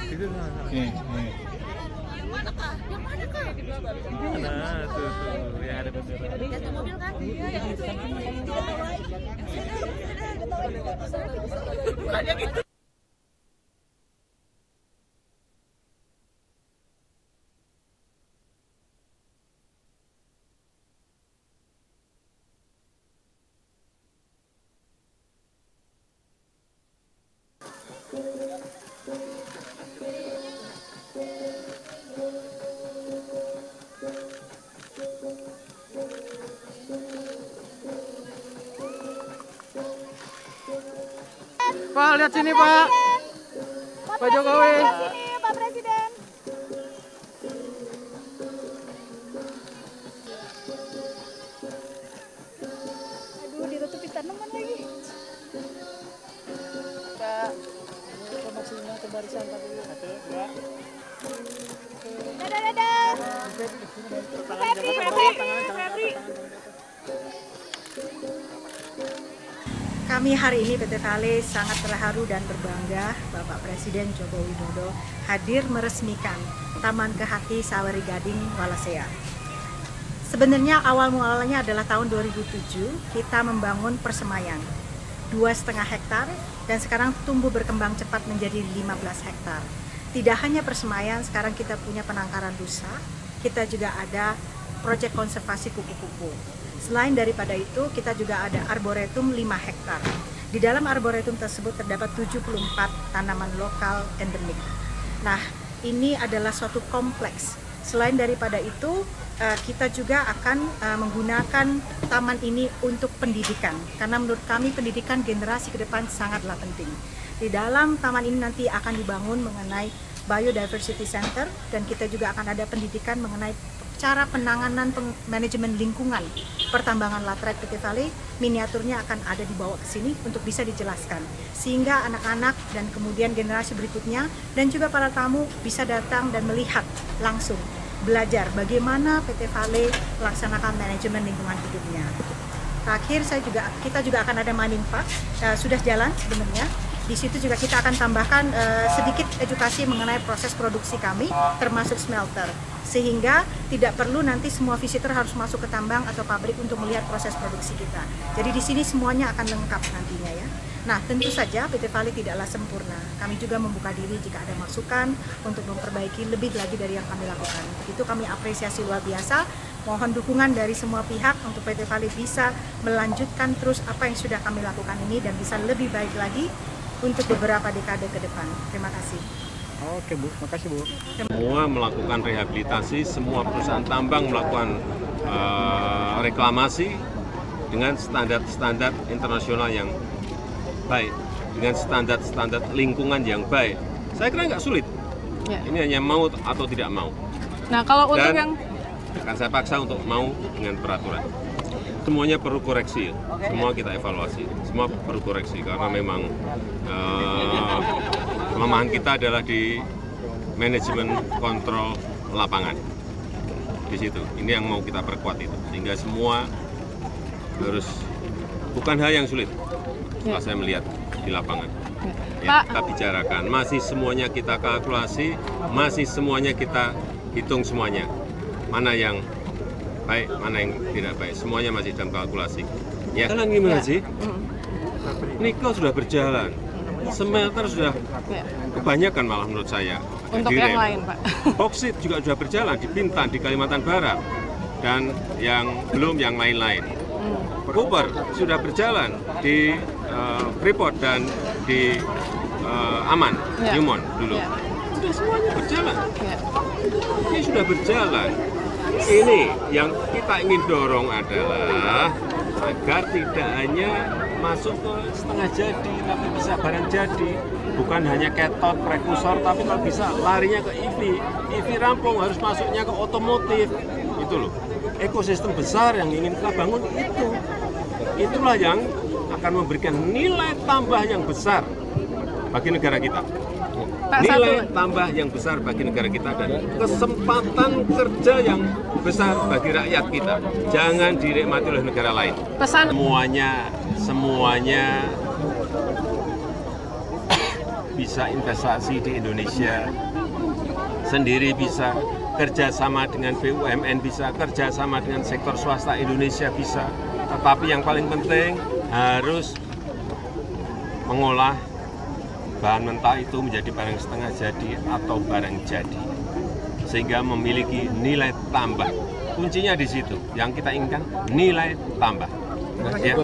Itu sana. Yang mana kah? Yang mana kah? Nah, tuh, yang ada bendera. Jatuh mobil kan? Iya, yang itu. Bukan yang itu. Pak, lihat sini Pak. Pak Jokowi. Sini, Pak Presiden. Aduh, ditutupin tanaman lagi. Pak, promosinya ke barisan tadi. 1, 2. Dadah. Febri. Kami hari ini PT Vale sangat terharu dan berbangga Bapak Presiden Joko Widodo hadir meresmikan Taman Kehati Sawari Gading Walesea. Sebenarnya awal mulanya adalah tahun 2007 kita membangun persemaian 2,5 hektar dan sekarang tumbuh berkembang cepat menjadi 15 hektar. Tidak hanya persemaian, sekarang kita punya penangkaran rusa, kita juga ada proyek konservasi kupu-kupu. Selain daripada itu, kita juga ada arboretum 5 hektar. Di dalam arboretum tersebut terdapat 74 tanaman lokal endemik. Nah, ini adalah suatu kompleks. Selain daripada itu, kita juga akan menggunakan taman ini untuk pendidikan. Karena menurut kami pendidikan generasi ke depan sangatlah penting. Di dalam taman ini nanti akan dibangun mengenai Biodiversity Center dan kita juga akan ada pendidikan mengenai cara penanganan manajemen lingkungan pertambangan laterit PT Vale. Miniaturnya akan ada dibawa ke sini untuk bisa dijelaskan sehingga anak-anak dan kemudian generasi berikutnya dan juga para tamu bisa datang dan melihat langsung belajar bagaimana PT Vale melaksanakan manajemen lingkungan hidupnya. Terakhir kita juga akan ada mining park, sudah jalan sebenarnya. Di situ juga kita akan tambahkan sedikit edukasi mengenai proses produksi kami, termasuk smelter. Sehingga tidak perlu nanti semua visitor harus masuk ke tambang atau pabrik untuk melihat proses produksi kita. Jadi di sini semuanya akan lengkap nantinya ya. Nah, tentu saja PT Vale tidaklah sempurna. Kami juga membuka diri jika ada masukan untuk memperbaiki lebih lagi dari yang kami lakukan. Itu kami apresiasi luar biasa. Mohon dukungan dari semua pihak untuk PT Vale bisa melanjutkan terus apa yang sudah kami lakukan ini dan bisa lebih baik lagi untuk beberapa dekade ke depan. Terima kasih. Oke Bu, makasih Bu. Semua melakukan rehabilitasi, semua perusahaan tambang melakukan reklamasi dengan standar-standar internasional yang baik, dengan standar-standar lingkungan yang baik. Saya kira nggak sulit. Ya. Ini hanya mau atau tidak mau. Nah, kalau untuk yang akan saya paksa untuk mau dengan peraturan. Semuanya perlu koreksi, semua kita evaluasi, semua perlu koreksi karena memang kelemahan kita adalah di manajemen kontrol lapangan. Di situ, ini yang mau kita perkuat itu, sehingga semua harus bukan hal yang sulit. Setelah saya melihat di lapangan, ya, kita bicarakan, masih semuanya kita kalkulasi, masih semuanya kita hitung semuanya, mana yang baik, mana yang tidak baik, semuanya masih dalam kalkulasi. Ya, karena gimana sih? Nikel sudah berjalan, smelter sudah kebanyakan malah menurut saya. Untuk yang lain, Pak. Boksit juga sudah berjalan di Bintan, di Kalimantan Barat, dan yang belum yang lain-lain. Copper sudah berjalan di Freeport dan di Aman, Newmont dulu. Sudah semuanya berjalan. Ini sudah berjalan. Ini yang kita ingin dorong adalah agar tidak hanya masuk ke setengah jadi, tapi bisa barang jadi. Bukan hanya ketot, prekursor, tapi kalau bisa larinya ke EV. EV rampung harus masuknya ke otomotif. Itu loh, ekosistem besar yang ingin kita bangun itu. Itulah yang akan memberikan nilai tambah yang besar bagi negara kita. Nilai tambah yang besar bagi negara kita dan kesempatan kerja yang besar bagi rakyat kita. Jangan dinikmati oleh negara lain. bisa investasi di Indonesia sendiri, bisa kerjasama dengan BUMN, bisa kerjasama dengan sektor swasta Indonesia bisa. Tetapi yang paling penting harus mengolah bahan mentah itu menjadi barang setengah jadi atau barang jadi, sehingga memiliki nilai tambah. Kuncinya di situ, yang kita inginkan nilai tambah. Ya.